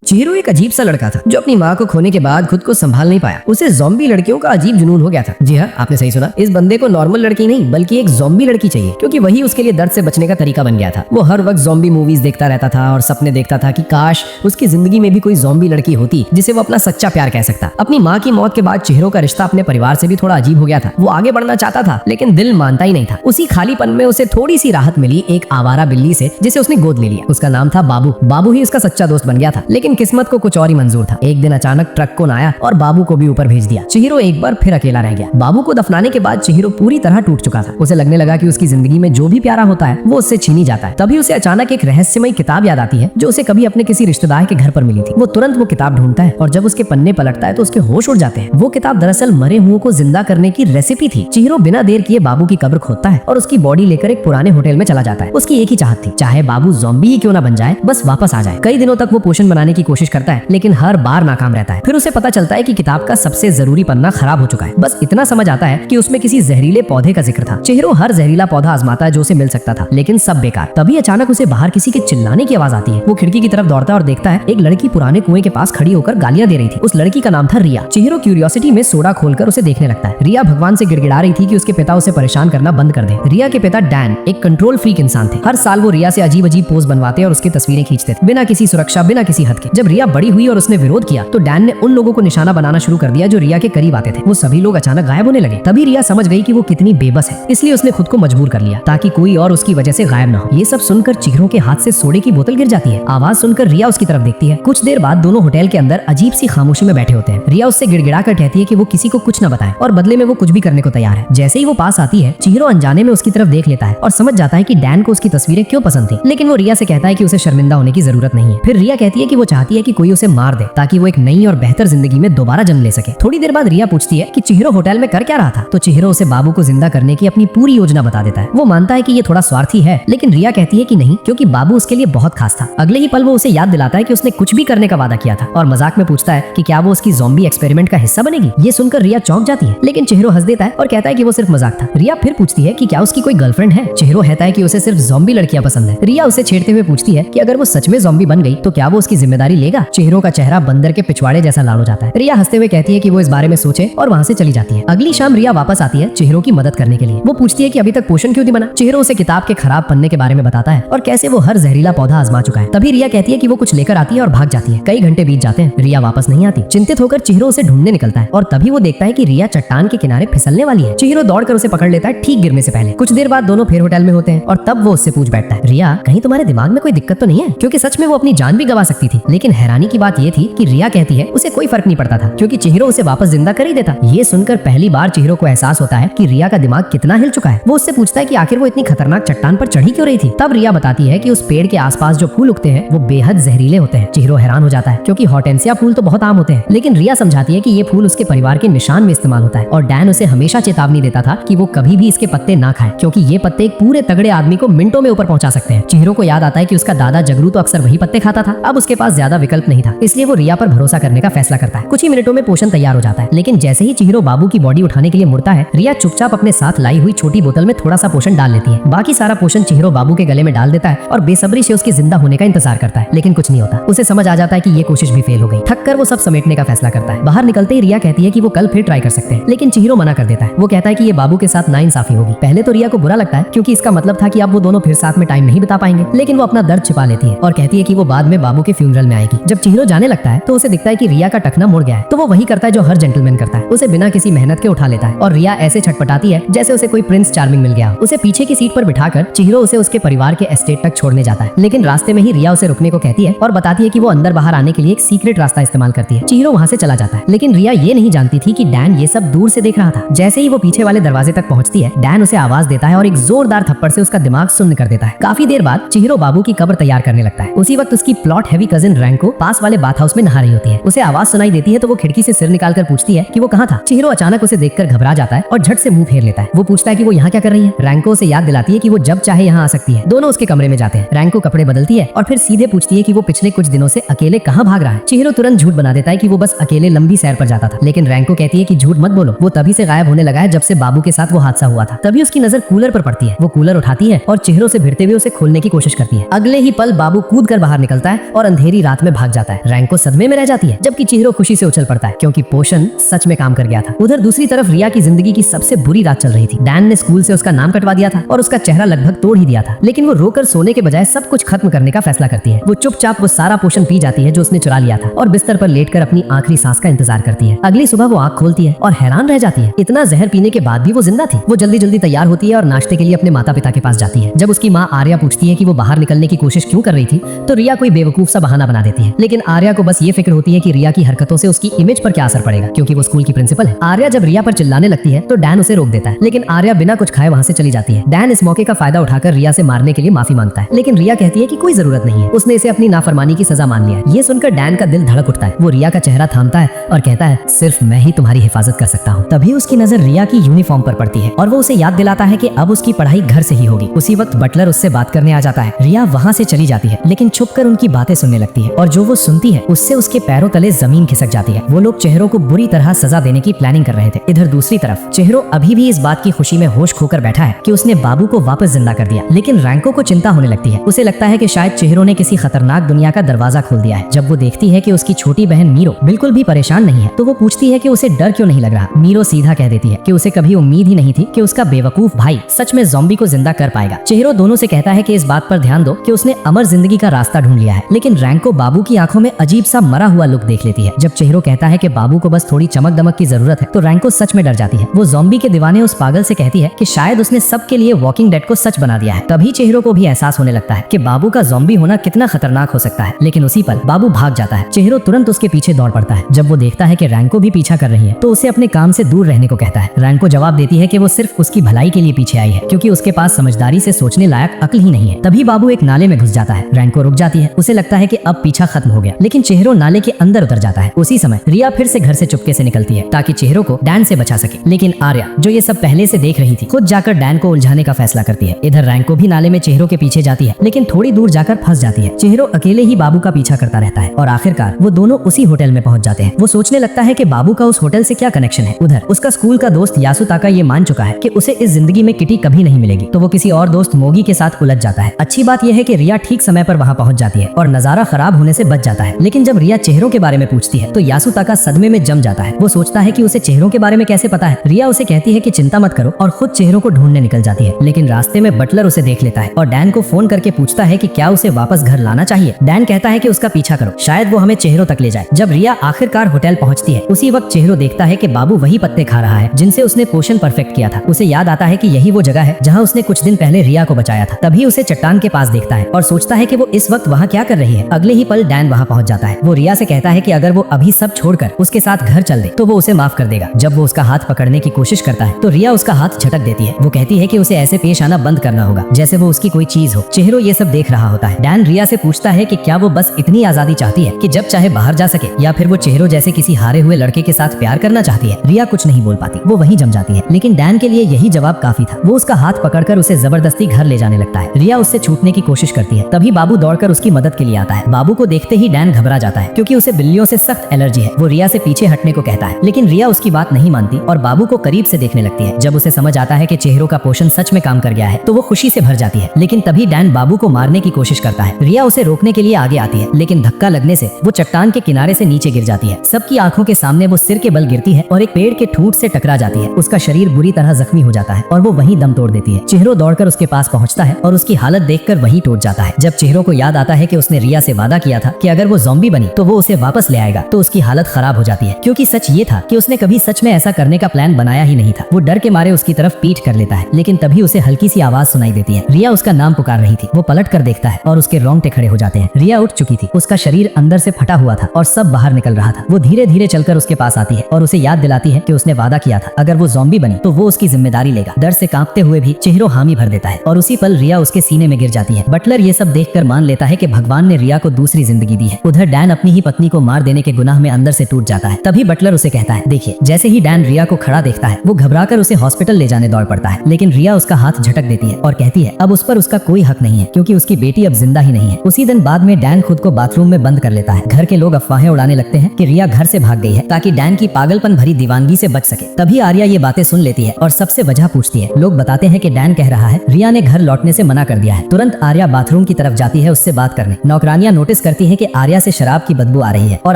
चिहिरो एक अजीब सा लड़का था जो अपनी माँ को खोने के बाद खुद को संभाल नहीं पाया। उसे ज़ॉम्बी लड़कियों का अजीब जुनून हो गया था। जी हाँ, आपने सही सुना। इस बंदे को नॉर्मल लड़की नहीं बल्कि एक ज़ॉम्बी लड़की चाहिए, क्योंकि वही उसके लिए दर्द से बचने का तरीका बन गया था। वो हर वक्त ज़ॉम्बी मूवीज देखता रहता था और सपने देखता था कि काश उसकी जिंदगी में भी कोई ज़ॉम्बी लड़की होती जिसे वो अपना सच्चा प्यार कह सकता। अपनी माँ की मौत के बाद चिहिरो का रिश्ता अपने परिवार से भी थोड़ा अजीब हो गया था। वो आगे बढ़ना चाहता था लेकिन दिल मानता ही नहीं था। उसी खालीपन में उसे थोड़ी सी राहत मिली एक आवारा बिल्ली से, जिसे उसने गोद ले लिया। उसका नाम था बाबू। बाबू ही उसका सच्चा दोस्त बन गया था, लेकिन किस्मत को कुछ और ही मंजूर था। एक दिन अचानक ट्रक कौन आया और बाबू को भी ऊपर भेज दिया। चिहिरो एक बार फिर अकेला रह गया। बाबू को दफनाने के बाद चिहिरो पूरी तरह टूट चुका था। उसे लगने लगा कि उसकी जिंदगी में जो भी प्यारा होता है वो उससे छीनी जाता है। तभी उसे अचानक एक रहस्यमय किताब याद आती है जो उसे कभी अपने किसी रिश्तेदार के घर पर मिली थी। वो तुरंत वो किताब ढूंढता है और जब उसके पन्ने पलटता है तो उसके होश उड़ जाते हैं। वो किताब दरअसल मरे हुओं को जिंदा करने की रेसिपी थी। चिहिरो बिना देर किए बाबू की कब्र खोदता है और उसकी बॉडी लेकर एक पुराने होटल में चला जाता है। उसकी एक ही चाहत थी, चाहे बाबू ज़ॉम्बी ही क्यों ना बन जाए, बस वापस आ जाए। कई दिनों तक वो पोषण बनाने की कोशिश करता है लेकिन हर बार नाकाम रहता है। फिर उसे पता चलता है कि किताब का सबसे जरूरी पन्ना खराब हो चुका है। बस इतना समझ आता है कि उसमें किसी जहरीले पौधे का जिक्र था। चिहिरो हर जहरीला पौधा आजमाता है जो उसे मिल सकता था, लेकिन सब बेकार। तभी अचानक उसे बाहर किसी के चिल्लाने की आवाज आती है। वो खिड़की की तरफ दौड़ता है और देखता है एक लड़की पुराने कुएं के पास खड़ी होकर गालियां दे रही थी। उस लड़की का नाम था रिया। चिहिरो क्यूरियोसिटी में सोडा खोलकर उसे देखने लगता है। रिया भगवान से गिड़गिड़ा रही थी कि उसके पिता उसे परेशान करना बंद कर दे। रिया के पिता डैन एक कंट्रोल फ्रीक इंसान थे। हर साल वो रिया से अजीब अजीब पोज बनवाते और उसकी तस्वीरें खींचते थे, बिना किसी सुरक्षा, बिना किसी हद के। जब रिया बड़ी हुई और उसने विरोध किया तो डैन ने उन लोगों को निशाना बनाना शुरू कर दिया जो रिया के करीब आते थे। वो सभी लोग अचानक गायब होने लगे। तभी रिया समझ गई कि वो कितनी बेबस है, इसलिए उसने खुद को मजबूर कर लिया ताकि कोई और उसकी वजह से गायब ना हो। ये सब सुनकर चिहिरो के हाथ से सोडे की बोतल गिर जाती है। आवाज सुनकर रिया उसकी तरफ देखती है। कुछ देर बाद दोनों होटल के अंदर अजीब सी खामोशी में बैठे होते हैं। रिया उससे गिड़गिड़ा कर कहती है कि वो किसी को कुछ न बताए और बदले में वो कुछ भी करने को तैयार है। जैसे ही वो पास आती है चिहिरो अनजाने में उसकी तरफ देख लेता है और समझ जाता है कि डैन को उसकी तस्वीरें क्यों पसंद थी, लेकिन वो रिया से कहता है कि उसे शर्मिंदा होने की जरूरत नहीं है। फिर रिया कहती है कि वो चाहती है कि कोई उसे मार दे ताकि वो एक नई और बेहतर जिंदगी में दोबारा जन्म ले सके। थोड़ी देर बाद रिया पूछती है कि चिहिरो होटल में कर क्या रहा था, तो चिहिरो उसे बाबू को जिंदा करने की अपनी पूरी योजना बता देता है। वो मानता है कि ये थोड़ा स्वार्थी है, लेकिन रिया कहती है कि नहीं, क्योंकि बाबू उसके लिए बहुत खास था। अगले ही पल वो उसे याद दिलाता है कि उसने कुछ भी करने का वादा किया था और मजाक में पूछता है कि क्या वो उसकी ज़ॉम्बी एक्सपेरिमेंट का हिस्सा बनेगी। ये सुनकर रिया चौंक जाती है, लेकिन चिहिरो हंस देता है और कहता है कि वो सिर्फ मजाक था। रिया फिर पूछती है कि क्या उसकी कोई गर्लफ्रेंड है। चिहिरो कहता है कि उसे सिर्फ ज़ॉम्बी लड़कियां पसंद है। रिया उसे छेड़ते हुए पूछती है कि अगर वो सच में ज़ॉम्बी बन गई तो क्या वो उसकी जिम्मेदारी लेगा। चिहिरो का चेहरा बंदर के पिछवाड़े जैसा लाल हो जाता है। रिया हंसते हुए कहती है कि वो इस बारे में सोचे और वहाँ से चली जाती है। अगली शाम रिया वापस आती है चिहिरो की मदद करने के लिए। वो पूछती है कि अभी तक पोषण क्यों नहीं बना। चिहिरो उसे किताब के खराब पन्ने के बारे में बताता है और कैसे वो हर जहरीला पौधा आजमा चुका है। तभी रिया कहती है कि वो कुछ लेकर आती है और भाग जाती है। कई घंटे बीत जाते हैं, रिया वापस नहीं आती। चिंतित होकर चिहिरो उसे ढूंढने निकलता है और तभी वो देखता है कि रिया चट्टान के किनारे फिसलने वाली है। चिहिरो दौड़कर उसे पकड़ लेता है ठीक गिरने से पहले। कुछ देर बाद दोनों फिर होटल में होते हैं और तब वो उससे पूछ बैठता है, रिया कहीं तुम्हारे दिमाग में कोई दिक्कत तो नहीं है, क्योंकि सच में वो अपनी जान भी गवा सकती थी। लेकिन हैरानी की बात ये थी कि रिया कहती है उसे कोई फर्क नहीं पड़ता था क्योंकि चिहिरो उसे वापस जिंदा कर ही देता। ये सुनकर पहली बार चिहिरो को एहसास होता है कि रिया का दिमाग कितना हिल चुका है। वो उससे पूछता है कि आखिर वो इतनी खतरनाक चट्टान पर चढ़ी क्यों रही थी। तब रिया बताती है कि उस पेड़ के आसपास जो फूल उगते हैं वो बेहद जहरीले होते हैं। चिहिरो हैरान हो जाता है क्योंकि हॉर्टेंसिया फूल तो बहुत आम होते हैं, लेकिन रिया समझाती है कि ये फूल उसके परिवार के निशान में इस्तेमाल होता है और डैन उसे हमेशा चेतावनी देता था कि वो कभी भी इसके पत्ते ना खाए क्योंकि ये पत्ते एक पूरे तगड़े आदमी को मिनटों में ऊपर पहुंचा सकते हैं। चिहिरो को याद आता है कि उसका दादा जगरू तो अक्सर वही पत्ते खाता था। अब उसके पास ज्यादा विकल्प नहीं था, इसलिए वो रिया पर भरोसा करने का फैसला करता है। कुछ ही मिनटों में पोषण तैयार हो जाता है, लेकिन जैसे ही चिहिरो बाबू की बॉडी उठाने के लिए मुड़ता है रिया चुपचाप अपने साथ लाई हुई छोटी बोतल में थोड़ा सा पोषण डाल लेती है। बाकी सारा पोषण चिहिरो बाबू के गले में डाल देता है और बेसब्री से उसके जिंदा होने का इंतजार करता है, लेकिन कुछ नहीं होता। उसे समझ आ जाता है कि ये कोशिश भी फेल हो गई। थक कर वो सब समेटने का फैसला करता है। बाहर निकलते ही रिया कहती है कि वो कल फिर ट्राई कर सकते हैं, लेकिन चिहिरो मना कर देता है। वो कहता है कि ये बाबू के साथ नाइंसाफी होगी। पहले तो रिया को बुरा लगता है क्योंकि इसका मतलब था कि अब वो दोनों फिर साथ में टाइम नहीं बिता पाएंगे, लेकिन वो अपना दर्द छिपा लेती है और कहती है कि वो बाद में बाबू के फ्यूनरल में आएगी। जब चिहिरो जाने लगता है तो उसे दिखता है कि रिया का टखना मुड़ गया है, तो वो वही करता है जो हर जेंटलमैन करता है, उसे बिना किसी मेहनत के उठा लेता है और रिया ऐसे छटपटाती है जैसे उसे कोई प्रिंस चार्मिंग मिल गया। उसे पीछे की सीट पर बिठाकर चिहिरो उसे उसके परिवार के एस्टेट तक छोड़ने जाता है, लेकिन रास्ते में ही रिया उसे रुकने को कहती है और बताती है कि वो अंदर बाहर आने के लिए एक सीक्रेट रास्ता इस्तेमाल करती है। चिहिरो वहाँ से चला जाता है, लेकिन रिया ये नहीं जानती थी कि डैन ये सब दूर से देख रहा था। जैसे ही वो पीछे वाले दरवाजे तक पहुंचती है डैन उसे आवाज देता है और एक जोरदार थप्पड़ से उसका दिमाग सुन्न कर देता है। काफी देर बाद चिहिरो बाबू की कब्र तैयार करने लगता है। उसी वक्त उसकी प्लॉट हैवी कजिन रैंको पास वाले बाथ हाउस में नहा रही होती है। उसे आवाज सुनाई देती है तो वो खिड़की से सिर निकालकर पूछती है कि वो कहाँ था। चिहिरो अचानक उसे देखकर घबरा जाता है और झट से मुंह फेर लेता है। वो पूछता है कि वो यहाँ क्या कर रही है। रैंको उसे याद दिलाती है कि वो जब चाहे यहाँ आ सकती है। दोनों उसके कमरे में जाते हैं। रैंको कपड़े बदलती है और फिर सीधे पूछती है कि वो पिछले कुछ दिनों से अकेले कहाँ भाग रहा है। चिहिरो तुरंत झूठ बना देता है कि वो बस अकेले लंबी सैर पर जाता था, लेकिन रैंको कहती है कि झूठ मत बोलो, वो तभी से गायब होने लगा है जब से बाबू के साथ वो हादसा हुआ था। तभी उसकी नजर कूलर पर पड़ती है। वो कूलर उठाती है और चिहिरो से भिड़ते हुए उसे खोलने की कोशिश करती है। अगले ही पल बाबू कूद कर बाहर निकलता है और अंधेरी रात रात में भाग जाता है। रैंको सदमे में रह जाती है जबकि चिहिरो खुशी से उछल पड़ता है क्योंकि पोषण सच में काम कर गया था। उधर दूसरी तरफ रिया की जिंदगी की सबसे बुरी रात चल रही थी। डैन ने स्कूल से उसका नाम कटवा दिया था और उसका चेहरा लगभग तोड़ ही दिया था, लेकिन वो रोकर सोने के बजाय सब कुछ खत्म करने का फैसला करती है। वो चुपचाप वो सारा पोषण पी जाती है जो उसने चुरा लिया था और बिस्तर पर लेटकर अपनी आखिरी सांस का इंतजार करती है। अगली सुबह वो आंख खोलती है और हैरान रह जाती है, इतना जहर पीने के बाद भी वो जिंदा थी। वो जल्दी जल्दी तैयार होती है और नाश्ते के लिए अपने माता पिता के पास जाती है। जब उसकी माँ आर्या पूछती है कि वो बाहर निकलने की कोशिश क्यों कर रही थी तो रिया कोई बेवकूफ सा बहाना बना देती है, लेकिन आर्या को बस ये फिक्र होती है कि रिया की हरकतों से उसकी इमेज पर क्या असर पड़ेगा क्योंकि वो स्कूल की प्रिंसिपल है। आर्या जब रिया पर चिल्लाने लगती है तो डैन उसे रोक देता है, लेकिन आर्या बिना कुछ खाए वहाँ से चली जाती है। डैन इस मौके का फायदा उठाकर रिया से मारने के लिए माफी मांगता है, लेकिन रिया कहती है कि कोई जरूरत नहीं है, उसने इसे अपनी नाफरमानी की सजा मान लिया है। ये सुनकर डैन का दिल धड़क उठता है। वो रिया का चेहरा थामता है और कहता है सिर्फ मैं ही तुम्हारी हिफाजत कर सकता हूँ। तभी उसकी नजर रिया की यूनिफॉर्म पर पड़ती है और वो उसे याद दिलाता है कि अब उसकी पढ़ाई घर से ही होगी। उसी वक्त बटलर उससे बात करने आ जाता है। रिया वहाँ से चली जाती है, लेकिन छुपकर उनकी बातें सुनने लगती है और जो वो सुनती है उससे उसके पैरों तले जमीन खिसक जाती है। वो लोग चेहरों को बुरी तरह सजा देने की प्लानिंग कर रहे थे। इधर दूसरी तरफ चेहरो अभी भी इस बात की खुशी में होश खोकर बैठा है कि उसने बाबू को वापस जिंदा कर दिया, लेकिन रैंको को चिंता होने लगती है। उसे लगता है कि शायद चेहरो ने किसी खतरनाक दुनिया का दरवाजा खोल दिया है। जब वो देखती है कि उसकी छोटी बहन मीरो बिल्कुल भी परेशान नहीं है तो वो पूछती है कि उसे डर क्यों नहीं लग रहा। मीरो सीधा कह देती है कि उसे कभी उम्मीद ही नहीं थी कि उसका बेवकूफ भाई सच में ज़ॉम्बी को जिंदा कर पाएगा। चेहरो दोनों से कहता है कि इस बात पर ध्यान दो कि उसने अमर जिंदगी का रास्ता ढूंढ लिया है, लेकिन रैंको बाबू की आंखों में अजीब सा मरा हुआ लुक देख लेती है। जब चेहरो कहता है कि बाबू को बस थोड़ी चमक दमक की जरूरत है तो रैंको सच में डर जाती है। वो ज़ॉम्बी के दीवाने उस पागल से कहती है कि शायद उसने सबके लिए वॉकिंग डेड को सच बना दिया है। तभी चेहरो को भी एहसास होने लगता है कि बाबू का ज़ॉम्बी होना कितना खतरनाक हो सकता है, लेकिन उसी पल बाबू भाग जाता है। चेहरो तुरंत उसके पीछे दौड़ पड़ता है। जब वो देखता है कि रैंको भी पीछा कर रही है तो उसे अपने काम से दूर रहने को कहता है। रैंको जवाब देती है कि वो सिर्फ उसकी भलाई के लिए पीछे आई है क्योंकि उसके पास समझदारी से सोचने लायक अक्ल ही नहीं है। तभी बाबू एक नाले में घुस जाता है। रैंको रुक जाती है, उसे लगता है कि अब पीछा खत्म हो गया, लेकिन चेहरो नाले के अंदर उतर जाता है। उसी समय रिया फिर से घर से चुपके से निकलती है ताकि चेहरो को डैन से बचा सके, लेकिन आर्या जो ये सब पहले से देख रही थी खुद जाकर डैन को उलझाने का फैसला करती है। इधर रैंको भी नाले में चेहरो के पीछे जाती है, लेकिन थोड़ी दूर जाकर फंस जाती है। चेहरो अकेले ही बाबू का पीछा करता रहता है और आखिरकार वो दोनों उसी होटल में पहुंच जाते हैं। वो सोचने लगता है कि बाबू का उस होटल से क्या कनेक्शन है। उधर उसका स्कूल का दोस्त यासुताका ये मान चुका है कि उसे इस जिंदगी में किटी कभी नहीं मिलेगी, तो वो किसी और दोस्त मोगी के साथ उलझ जाता है। अच्छी बात यह है कि रिया ठीक समय पर वहाँ पहुंच जाती है और नजारा खराब होने से बच जाता है, लेकिन जब रिया चेहरों के बारे में पूछती है तो यासुताका सदमे में जम जाता है। वो सोचता है कि उसे चेहरों के बारे में कैसे पता है। रिया उसे कहती है कि चिंता मत करो और खुद चेहरों को ढूंढने निकल जाती है, लेकिन रास्ते में बटलर उसे देख लेता है और डैन को फोन करके पूछता है कि क्या उसे वापस घर लाना चाहिए। डैन कहता है कि उसका पीछा करो, शायद वो हमें चेहरों तक ले जाए। जब रिया आखिरकार होटल पहुंचती है उसी वक्त चेहरों देखता है कि बाबू वही पत्ते खा रहा है जिनसे उसने पोषण परफेक्ट किया था। उसे याद आता है कि यही वो जगह है जहाँ उसने कुछ दिन पहले रिया को बचाया था। तभी उसे चट्टान के पास देखता है और सोचता है कि वो इस वक्त वहाँ क्या कर रही है। अगले ही पल डैन वहाँ पहुँच जाता है। वो रिया से कहता है कि अगर वो अभी सब छोड़कर उसके साथ घर चल दे तो वो उसे माफ कर देगा। जब वो उसका हाथ पकड़ने की कोशिश करता है तो रिया उसका हाथ झटक देती है। वो कहती है कि उसे ऐसे पेश आना बंद करना होगा जैसे वो उसकी कोई चीज हो। चेहरो ये सब देख रहा होता है। डैन रिया से पूछता है कि क्या वो बस इतनी आजादी चाहती है कि जब चाहे बाहर जा सके, या फिर वो चेहरो जैसे किसी हारे हुए लड़के के साथ प्यार करना चाहती है। रिया कुछ नहीं बोल पाती, वो वहीं जम जाती है, लेकिन डैन के लिए यही जवाब काफी था। वो उसका हाथ पकड़कर उसे जबरदस्ती घर ले जाने लगता है। रिया उससे छूटने की कोशिश करती है, तभी बाबू दौड़कर उसकी मदद के लिए आता है। बाबू को देखते ही डैन घबरा जाता है क्योंकि उसे बिल्लियों से सख्त एलर्जी है। वो रिया से पीछे हटने को कहता है, लेकिन रिया उसकी बात नहीं मानती और बाबू को करीब से देखने लगती है। जब उसे समझ आता है कि चेहरों का पोषण सच में काम कर गया है तो वो खुशी से भर जाती है, लेकिन तभी डैन बाबू को मारने की कोशिश करता है। रिया उसे रोकने के लिए आगे आती है, लेकिन धक्का लगने से वो चट्टान के किनारे से नीचे गिर जाती है। सबकी आंखों के सामने वो सिर के बल गिरती है और एक पेड़ के ठूंठ से टकरा जाती है। उसका शरीर बुरी तरह जख्मी हो जाता है और वो वहीं दम तोड़ देती है। चेहरो दौड़कर उसके पास पहुंचता है और उसकी हालत देखकर वहीं टूट जाता है। जब चेहरो को याद आता है कि उसने रिया से वादा किया था कि अगर वो ज़ॉम्बी बनी तो वो उसे वापस ले आएगा, तो उसकी हालत खराब हो जाती है क्योंकि सच ये था कि उसने कभी सच में ऐसा करने का प्लान बनाया ही नहीं था। वो डर के मारे उसकी तरफ पीठ कर लेता है, लेकिन तभी उसे हल्की सी आवाज सुनाई देती है। रिया उसका नाम पुकार रही थी। वो पलट कर देखता है और उसके रोंगटे खड़े हो जाते हैं। रिया उठ चुकी थी, उसका शरीर अंदर से फटा हुआ था और सब बाहर निकल रहा था। वो धीरे धीरे चलकर उसके पास आती है और उसे याद दिलाती है कि उसने वादा किया था अगर वो ज़ॉम्बी बनी तो वो उसकी जिम्मेदारी लेगा। डर से कांपते हुए भी चेहरो हामी भर देता है और उसी पल रिया उसके सीने में गिर जाती है। बटलर ये सब देखकर मान लेता है कि भगवान ने रिया को दूसरी जिंदगी दी है। उधर डैन अपनी ही पत्नी को मार देने के गुनाह में अंदर से टूट जाता है। तभी बटलर उसे कहता है, देखिए। जैसे ही डैन रिया को खड़ा देखता है वो घबराकर उसे हॉस्पिटल ले जाने दौड़ पड़ता है, लेकिन रिया उसका हाथ झटक देती है और कहती है अब उस पर उसका कोई हक नहीं है क्योंकि उसकी बेटी अब जिंदा ही नहीं है। उसी दिन बाद में डैन खुद को बाथरूम में बंद कर लेता है। घर के लोग अफवाहें उड़ाने लगते हैं कि रिया घर से भाग गई है ताकि डैन की पागलपन भरी दीवानगी से बच सके। तभी आर्या ये बातें सुन लेती है और सबसे वजह पूछती है। लोग बताते हैं कि डैन कह रहा है रिया ने घर लौटने से मना कर दिया है। तुरंत आर्या बाथरूम की तरफ जाती है उससे बात करने। नौकरानियां नोटिस करती है कि आर्या से शराब की बदबू आ रही है और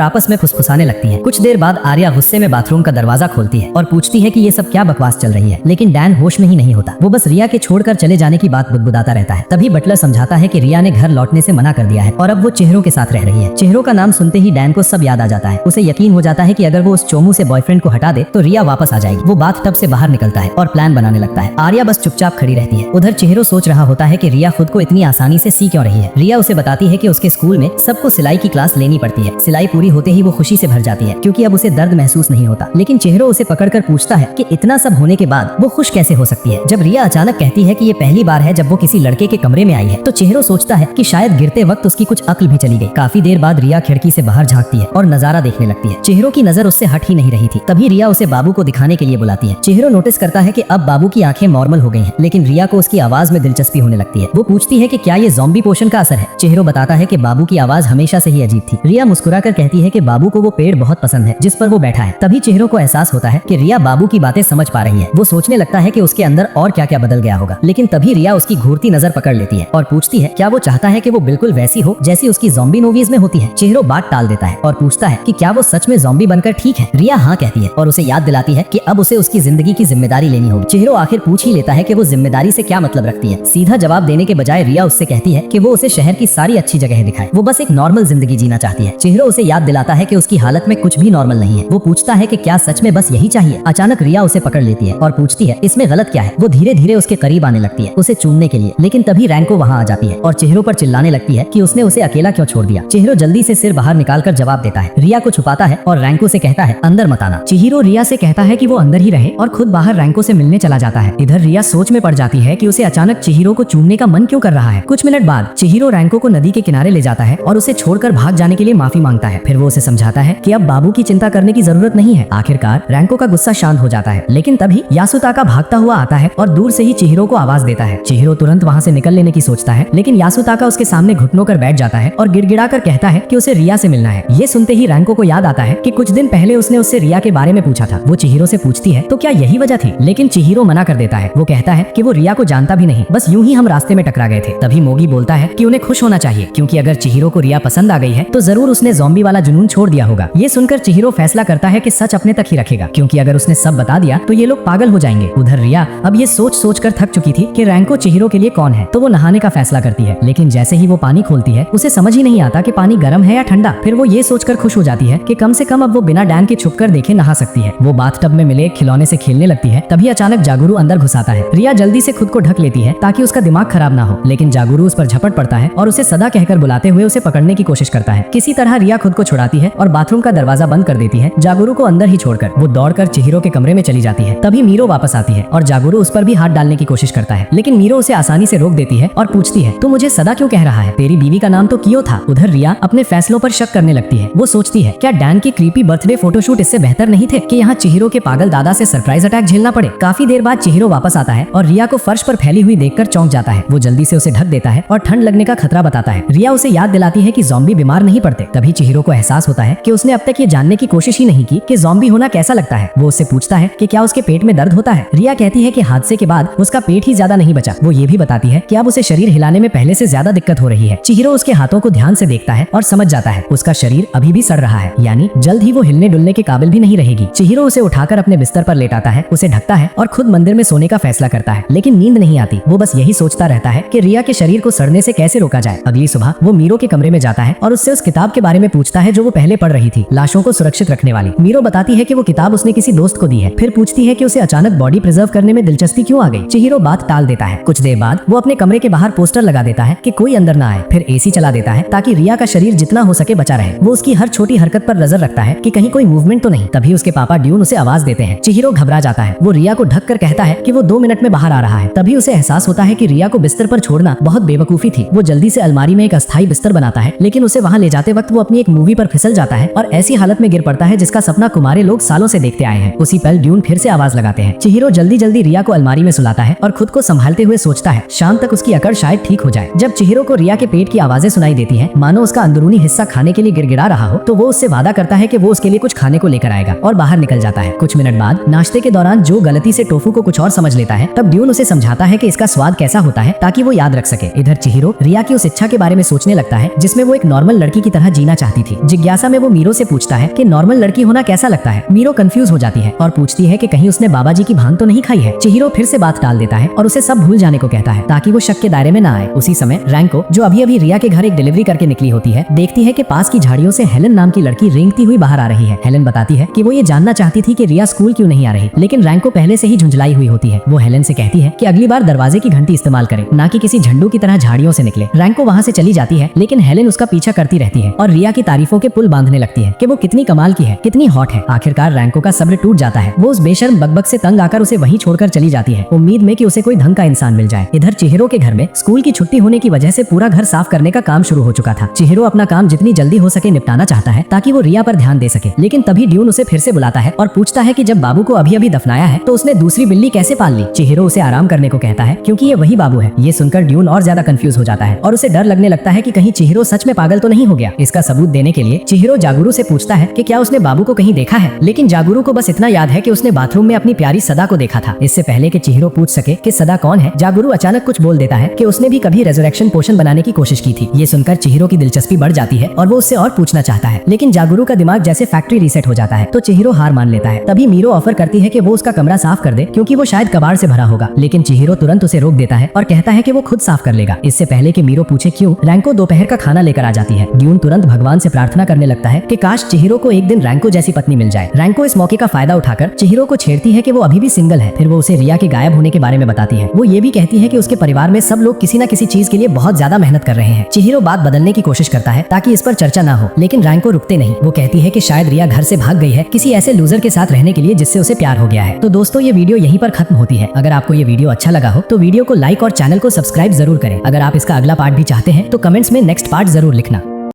आपस में फुसफुसाने लगती है। कुछ देर बाद आर्या गुस्से में बाथरूम का दरवाजा खोलती है और पूछती है कि ये सब क्या बकवास चल रही है, लेकिन डैन होश में ही नहीं होता। वो बस रिया के छोड़कर चले जाने की बात बुदबुदाता रहता है। तभी बटलर समझाता है कि रिया ने घर लौटने से मना कर दिया है और अब वो चेहरों के साथ रह रही है। चेहरों का नाम सुनते ही डैन को सब याद आ जाता है। उसे यकीन हो जाता है कि अगर वो उस चोमू से बॉयफ्रेंड को हटा दे तो रिया वापस आ जाएगी। वो बाथ टब से बाहर निकलता है और प्लान बनाने लगता है। आर्या बस चुपचाप खड़ी रहती है। उधर चेहरों सोच रहा होता है कि रिया खुद को इतनी आसानी से सी क्यों रही है। रिया उसे बताती है कि उसके स्कूल में सबको सिलाई की क्लास लेनी पड़ती है। सिलाई पूरी होते ही वो खुशी से भर जाती है क्योंकि अब उसे दर्द महसूस नहीं होता। लेकिन चेहरों उसे पकड़कर पूछता है कि इतना सब होने के बाद वो खुश कैसे हो सकती है। जब रिया अचानक कहती है कि ये पहली बार है जब वो किसी लड़के के कमरे में आई है तो चेहरों सोचता है कि शायद गिरते वक्त उसकी कुछ अक्ल भी चली गई। काफी देर बाद रिया खिड़की से बाहर झांकती है और नजारा देखने लगती है। चेहरों की नजर उससे हट ही नहीं रही थी। तभी रिया उसे बाबू को दिखाने के लिए बुलाती है। चेहरों नोटिस करता है कि अब बाबू की आंखें नॉर्मल हो गई हैं, लेकिन रिया को उसकी आवाज में दिलचस्पी होने लगती है। वो पूछती है कि क्या ये ज़ॉम्बी पोशन का असर है। चेहरों बताता है कि बाबू की आवाज हमेशा से ही अजीब थी। रिया मुस्कुराकर कहती है कि बाबू को वो पेड़ बहुत पसंद है जिस पर वो बैठा है। तभी चेहरों को एहसास होता है कि रिया बाबू की बातें समझ पा रही है। वो सोचने लगता है कि उसके अंदर और क्या क्या बदल गया होगा, लेकिन तभी रिया उसकी घूरती नजर पकड़ लेती है और पूछती है क्या वो चाहता है कि वो बिल्कुल वैसी हो जैसी उसकी ज़ॉम्बी मूवीज में होती है। चेहरों बात टाल देता है और पूछता है कि क्या वो सच में ज़ॉम्बी बनकर ठीक है। रिया हाँ कहती है और उसे याद दिलाती है कि अब उसे उसकी जिंदगी की जिम्मेदारी लेनी होगी। चेहरों आखिर पूछ ही लेता है कि वो जिम्मेदारी से क्या मतलब रखती है। सीधा जवाब देने के बजाय रिया उससे कहती है कि वो उसे शहर की सारी अच्छी जगह दिखाए। वो बस एक नॉर्मल जिंदगी जीना चाहती है। चेहरों उसे याद दिलाता है कि उसकी हालत में कुछ भी नॉर्मल नहीं है। वो पूछता है कि क्या सच में बस यही चाहिए। अचानक रिया उसे पकड़ लेती है और पूछती है इसमें गलत क्या है। वो धीरे धीरे उसके करीब आने लगती है उसे चूमने के लिए, लेकिन तभी रैंको वहाँ आ जाती है और चेहरों पर चिल्लाने लगती है कि उसने उसे अकेला क्यों छोड़ दिया। चेहरों जल्दी से सिर बाहर निकालकर जवाब देता है। रिया को छुपाता है और रैंको से कहता है अंदर मत आना। चेहरों रिया से कहता है कि वो अंदर ही रहे और खुद बाहर रैंको से मिलने चला जाता है। इधर रिया सोच में पड़ जाती है कि उसे अचानक चेहरों को चूमने का मन क्यों कर रहा है। कुछ मिनट बाद चेहरों रैंको को नदी के किनारे ले जाता है और उसे छोड़कर भाग जाने के लिए माफी मांगता है। फिर वो उसे समझाता है कि अब बाबू की चिंता करने की जरूरत नहीं है। आखिरकार रैंको का गुस्सा शांत हो जाता है, लेकिन तभी यासुताका भागता हुआ आता है और दूर से ही चेहरों को आवाज देता है। चेहरों तुरंत वहाँ से निकल लेने की सोचता है, लेकिन यासुताका उसके सामने घुटनों कर बैठ जाता है और गिड़गिड़ाकर कहता है कि उसे रिया से मिलना है। ये सुनते ही रैंको को याद आता है कि कुछ दिन पहले उसने उससे रिया के बारे में पूछा था। वो चेहरों से पूछती है तो क्या यही वजह थी, लेकिन चेहरों मना कर देता है। वो कहता है कि वो रिया को जानता भी नहीं, बस यूं ही हम रास्ते में टकरा गए थे। तभी मोगी बोलता है कि उन्हें खुश होना चाहिए क्योंकि अगर चेहरों को रिया पसंद आ गई है तो जरूर उसने ज़ॉम्बी वाला जुनून छोड़ दिया होगा। ये सुनकर चेहरों फैसला करता है कि सच अपने तक ही रखेगा क्योंकि अगर उसने सब बता दिया तो ये लोग पागल हो जाएंगे। उधर रिया अब ये सोच कर थक चुकी थी कि रैंको चेहरों के लिए कौन है, तो वो नहाने का फैसला करती है। लेकिन जैसे ही वो पानी खोलती है उसे समझ ही नहीं आता कि पानी गर्म है या ठंडा। फिर वो ये सोचकर खुश हो जाती है कि कम से कम अब वो बिना डैन के छुपकर देखे नहा सकती है। वो बाथटब में मिले खिलौने से खेलने लगती है। तभी अचानक जागुरु अंदर घुस आता है। रिया जल्दी से खुद को ढक लेती है ताकि उसका दिमाग खराब ना हो, लेकिन जागुरु उस पर झपट पड़ता है और उसे सदा कहकर बुलाते हुए उसे पकड़ने की कोशिश करता है। किसी तरह रिया खुद को छुड़ाती है और बाथरूम का दरवाजा बंद कर देती है। जागुरु को अंदर ही छोड़कर वो दौड़कर चेहरों के कमरे में चली जाती है। तभी मीरो वापस आती है और जागुरु उस पर भी हाथ डालने की कोशिश करता है, लेकिन मीरो उसे आसानी से रोक देती है और पूछती है तू मुझे सदा क्यों कह रहा है, तेरी बीवी का नाम तो कियो था। उधर रिया अपने फैसलों पर शक करने लगती है। वो सोचती है क्या डैन की क्रीपी बर्थडे फोटोशूट इससे बेहतर नहीं थे कि यहाँ चेहरों के पागल दादा से सरप्राइज अटैक झेलना पड़े। काफी देर बाद चेहरों वापस आता है और रिया को फर्श पर फैली हुई देखकर चौंक जाता है। वो जल्दी से उसे ढक देता है और ठंड लगने का खतरा बताता है। रिया उसे याद दिलाती है कि ज़ॉम्बी बीमार नहीं पड़ते। तभी चेहरों को एहसास होता है कि उसने अब तक ये जानने की कोशिश ही नहीं की कि ज़ॉम्बी होना कैसा लगता है। वो उससे पूछता है कि क्या उसके पेट में दर्द होता है। रिया कहती है कि हादसे के बाद उसका पेट ही ज्यादा नहीं बचा। वो ये भी बताती है कि अब उसे शरीर हिलाने में पहले से ज्यादा दिक्कत हो रही है। चेहरों उसके हाथों को ध्यान से देखता है और समझ जाता है उसका शरीर अभी भी सड़ रहा है, यानी जल्द ही वो हिलने डुलने के काबिल भी नहीं रहेगी। चेहरों उसे उठाकर अपने बिस्तर पर लेटाता है, उसे ढकता है और खुद मंदिर में सोने का फैसला करता है, लेकिन नींद नहीं आती। वो बस यही सोचता रहता है कि रिया के शरीर को सड़ने से कैसे रोका जाए। अगली सुबह वो मीरो के कमरे में जाता है और उससे उस किताब के बारे में पूछता है जो वो पहले पढ़ रही थी, लाशों को सुरक्षित रखने वाली। मीरो बताती है कि वो किताब उसने किसी दोस्त को दी है। फिर पूछती है कि उसे अचानक बॉडी प्रिजर्व करने में दिलचस्पी क्यों आ गई। चेहरों बात टाल देता है। कुछ देर बाद वो अपने कमरे के बाहर पोस्टर लगा देता है कि कोई अंदर ना आए। फिर एसी चला देता है ताकि रिया का शरीर जितना हो सके बचा रहे। वो उसकी हर छोटी हरकत पर नजर रखता है कि कहीं कोई मूवमेंट तो नहीं। तभी उसके पापा ड्यून उसे आवाज देते हैं। चेहरों घबरा जाता है। वो रिया को ढक कर कहता है कि वो 2 मिनट में बाहर आ रहा है। तभी उसे एहसास होता है कि रिया को बिस्तर पर छोड़ना बहुत बेवकूफी थी। वो जल्दी से अलमारी में एक अस्थायी बिस्तर बनाता है, लेकिन उसे वहाँ ले जाते वक्त वो अपनी एक मूवी पर फिसल जाता है और ऐसी हालत में गिर पड़ता है जिसका सपना कुमारे लोग सालों से देखते आए हैं। उसी पल ड्यून फिर से आवाज लगाते हैं। चेहरों जल्दी जल्दी रिया को अलमारी में सुलाता है और खुद को संभालते हुए सोचता है शाम तक उसकी अकड़ शायद ठीक हो जाए। जब चेहरों को रिया के पेट की आवाजें सुनाई देती हैं, मानो उसका अंदरूनी हिस्सा खाने के लिए गिड़गिड़ा रहा हो, तो वो उससे वादा करता है कि वो उसके लिए कुछ खाने को लेकर आएगा और बाहर निकल जाता है। कुछ मिनट बाद नाश्ते के दौरान जो गलती से टोफू को कुछ और समझ लेता है, तब ड्यून उसे समझाता है कि इसका स्वाद कैसा होता है ताकि वो याद रख सके। इधर चेहरों रिया की उस इच्छा के बारे में सोचने लगता है जिसमें वो एक नॉर्मल लड़की की तरह जीना चाहती थी। जिज्ञासा में वो मीरो से पूछता है कि नॉर्मल लड़की होना कैसा लगता है। मीरो कंफ्यूज हो जाती है और पूछती है कि कहीं उसने बाबा जी की भांग तो नहीं खाई है। चिहिरो फिर से बात टाल देता है और उसे सब भूल जाने को कहता है ताकि वो शक के दायरे में न आए। उसी समय रैंको, जो अभी अभी रिया के घर एक डिलीवरी करके निकली होती है, देखती है कि पास की झाड़ियों से हेलन नाम की लड़की रेंगती हुई बाहर आ रही है। हेलन बताती है कि वो ये जानना चाहती थी कि रिया स्कूल क्यों नहीं आ रही, लेकिन रैंको पहले से ही झुंझलाई हुई होती है। वो हेलन से कहती है कि अगली बार दरवाजे की घंटी इस्तेमाल करे, ना कि किसी झंडू की तरह झाड़ियों से निकले। रैंको वहाँ से चली जाती है, लेकिन हेलन उसका पीछा करती रहती है और रिया की तारीफों के पुल बांधने लगती है कि वो कितनी कमाल की है, कितनी हॉट है। आखिरकार रैंको का सब्र टूट जाता है। वो उस बेशर्म बकबक से तंग आकर उसे वहीं छोड़कर चली जाती है, उम्मीद में कि उसे कोई ढंग का इंसान मिल जाए। इधर चिहिरो के घर में स्कूल की छुट्टी होने की वजह से पूरा घर साफ करने का काम शुरू हो चुका था। चिहिरो अपना काम जितनी जल्दी हो सके निपटाना चाहता है ताकि वो रिया पर ध्यान दे सके, लेकिन तभी ड्यून उसे फिर से बुलाता है और पूछता है कि जब बाबू को अभी अभी दफनाया है तो उसने दूसरी बिल्ली कैसे पाल ली। चिहिरो उसे आराम करने को कहता है क्योंकि ये वही बाबू है। ये सुनकर ड्यून और ज्यादा कंफ्यूज हो जाता है और उसे डर लगने लगता है कि कहीं चिहिरो सच में पागल तो नहीं हो गया। इसका सबूत देने के लिए चिहिरो जागुरु से पूछता है कि क्या उसने बाबू को कहीं देखा है, लेकिन जागुरु को बस इतना याद है कि उसने बाथरूम में अपनी प्यारी सदा को देखा था। इससे पहले कि चिहिरो पूछ सके कि सदा कौन है, जागुरु अचानक कुछ बोल देता है कि उसने भी कभी रेजरेक्शन पोशन बनाने की कोशिश की थी। ये सुनकर चिहिरो की दिलचस्पी बढ़ जाती है और वो उससे और पूछना चाहता है, लेकिन जागुरु का दिमाग जैसे फैक्ट्री रीसेट हो जाता है तो चिहिरो हार मान लेता है। तभी मीरो ऑफर करती है कि वो उसका कमरा साफ कर दे क्योंकि वो शायद कबाड़ से भरा होगा, लेकिन चिहिरो तुरंत उसे रोक देता है और कहता है कि वो खुद साफ कर लेगा। इससे पहले कि मीरो पूछे क्यों, रैंको दोपहर का खाना लेकर आ जाती है। ड्यून तुरंत भगवान से प्रार्थना करने लगता है कि काश चिहिरो को एक दिन रैंको जैसी पत्नी मिल जाए। रैंको इस मौके का फायदा उठाकर चिहिरो को छेड़ती है कि वो अभी भी सिंगल है। फिर वो उसे रिया के गायब होने के बारे में बताती है। वो ये भी कहती है कि उसके परिवार में सब लोग किसी न किसी चीज के लिए बहुत ज्यादा मेहनत कर रहे हैं। चिहिरो बात बदलने की कोशिश करता है ताकि इस पर चर्चा ना हो, लेकिन रैंको रुकते नहीं। वो कहती है कि शायद रिया घर से भाग गई है किसी ऐसे लूजर के साथ रहने के लिए जिससे उसे प्यार हो गया है। तो दोस्तों, ये वीडियो यहीं पर खत्म होती है। अगर आपको ये वीडियो अच्छा लगा हो तो वीडियो को लाइक और चैनल को सब्सक्राइब जरूर करें। अगर आप इसका अगला पार्ट भी चाहते हैं तो कमेंट्स में नेक्स्ट पार्ट जरूर लिखना।